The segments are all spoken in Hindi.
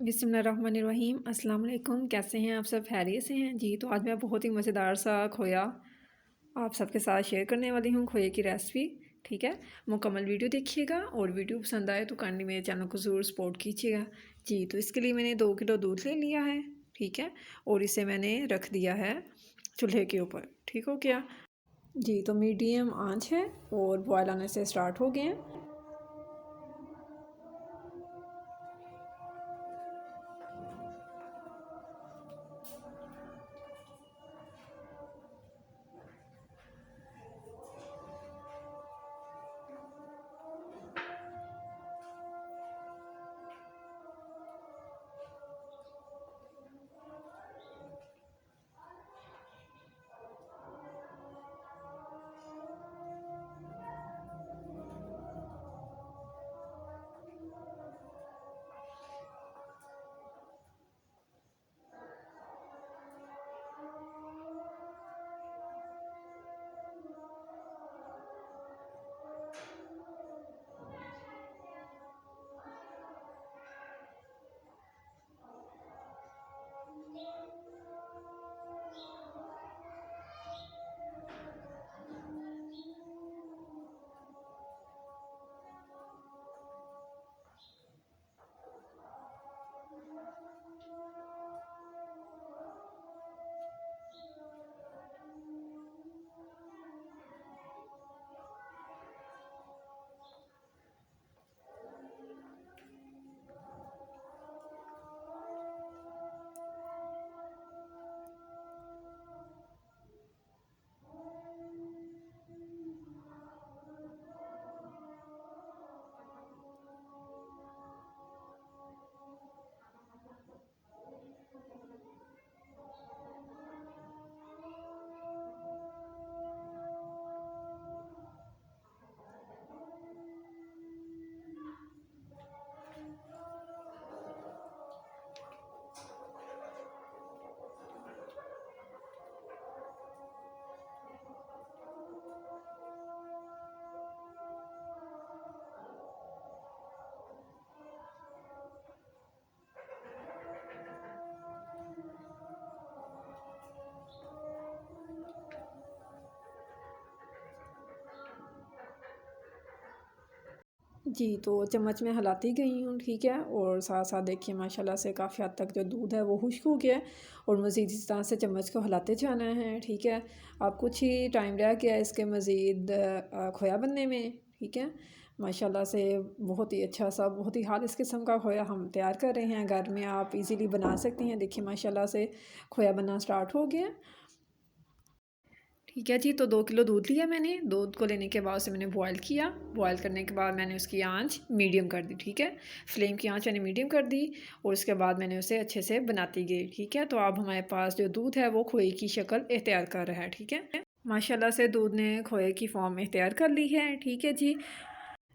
बिस्मिल्लाहिर्रहमानिर्रहीम। अस्सलाम वालेकुम। कैसे हैं आप सब? खैरियत से हैं जी। तो आज मैं बहुत ही मज़ेदार सा खोया आप सबके साथ शेयर करने वाली हूँ, खोए की रेसिपी। ठीक है, मुकम्मल वीडियो देखिएगा और वीडियो पसंद आए तो काइंडली मेरे चैनल को ज़रूर सपोर्ट कीजिएगा जी। तो इसके लिए मैंने 2 किलो दूध ले लिया है। ठीक है, और इसे मैंने रख दिया है चूल्हे के ऊपर। ठीक हो गया जी। तो मीडियम आंच है और बॉयल आने से स्टार्ट हो गए हैं। जी, तो चम्मच में हिलाती गई हूँ। ठीक है, और साथ साथ देखिए माशाल्लाह से काफ़ी हद तक जो दूध है वो खुश्क हो गया है और मज़ीद इस तरह से चम्मच को हिलाते जाना है। ठीक है, अब कुछ ही टाइम रह गया है इसके मज़ीद खोया बनने में। ठीक है, माशाल्लाह से बहुत ही अच्छा सा, बहुत ही खालिस किस्म का खोया हम तैयार कर रहे हैं। घर में आप इजीली बना सकती हैं। देखिए माशाल्लाह से खोया बनना स्टार्ट हो गया। ठीक है जी, तो 2 किलो दूध लिया मैंने। दूध को लेने के बाद उसे मैंने बॉयल किया। बॉयल करने के बाद मैंने उसकी आंच मीडियम कर दी। ठीक है, फ्लेम की आंच मैंने मीडियम कर दी और उसके बाद मैंने उसे अच्छे से बनाती गई। ठीक है, तो अब हमारे पास जो दूध है वो खोए की शक्ल इख्तियार कर रहा है। ठीक है, माशाल्लाह से दूध ने खोए की फॉर्म इख्तियार कर ली है। ठीक है जी।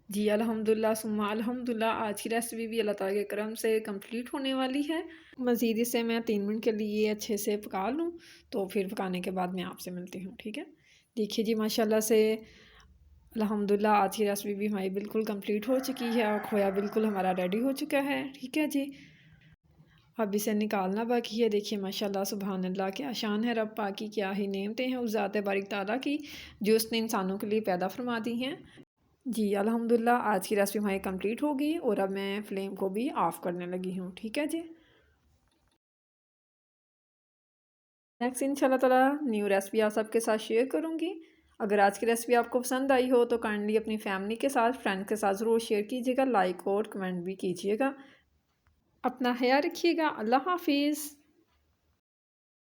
जी अल्हम्दुलिल्लाह सुम्मा अल्हम्दुलिल्लाह, आज की रेसिपी भी अल्लाह ताला के करम से कंप्लीट होने वाली है। मज़ीद इसे मैं 3 मिनट के लिए अच्छे से पका लूँ, तो फिर पकाने के बाद मैं आपसे मिलती हूँ। ठीक है, देखिए जी माशाल्लाह से अल्हम्दुलिल्लाह आज की रेसिपी भी हमारी बिल्कुल कंप्लीट हो चुकी है और खोया बिल्कुल हमारा रेडी हो चुका है। ठीक है जी, अब इसे निकालना बाकी है। देखिए माशाल्लाह सुभान अल्लाह, क्या शान है रब पाक की, क्या ही नेमतें हैं उस ज़ात बारिक ताला की जो उसने इंसानों के लिए पैदा फरमा दी हैं। जी अल्हम्दुलिल्लाह, आज की रेसिपी हमारी कंप्लीट होगी और अब मैं फ्लेम को भी ऑफ़ करने लगी हूँ। ठीक है जी, नेक्स्ट इंशाल्लाह ताला न्यू रेसिपी आप सबके साथ शेयर करूँगी। अगर आज की रेसिपी आपको पसंद आई हो तो काइंडली अपनी फैमिली के साथ, फ्रेंड के साथ ज़रूर शेयर कीजिएगा, लाइक और कमेंट भी कीजिएगा। अपना ख्याल रखिएगा। अल्लाह हाफिज़।